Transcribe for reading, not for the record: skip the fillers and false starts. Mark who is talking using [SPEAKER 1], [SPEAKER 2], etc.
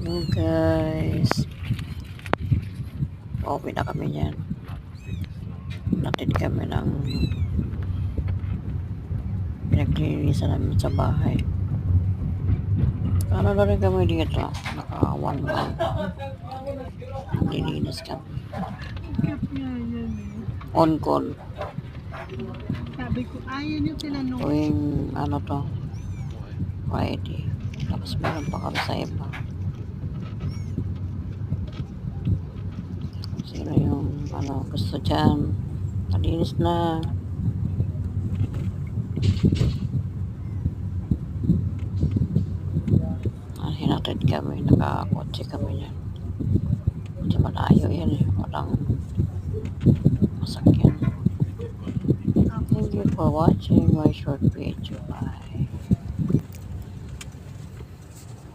[SPEAKER 1] Hello guys, pauwi na kami yan. Natid kami ng pinaglilinisan namin sa bahay. Ano na rin kami dito, naka-1 month. Naglilinis kami.
[SPEAKER 2] Sikat nga yan eh.
[SPEAKER 1] On call.
[SPEAKER 2] Sabi ko, ayaw nyo tinanong.
[SPEAKER 1] Tuwing ano to, Friday. Tapos meron pa kami sa iba. Sino yung gusto dyan? Malinis na. Hinatid kami, nakakotse kami yan. Hindi malayo yan eh. Walang masakyan. Thank you for watching my short video. Bye.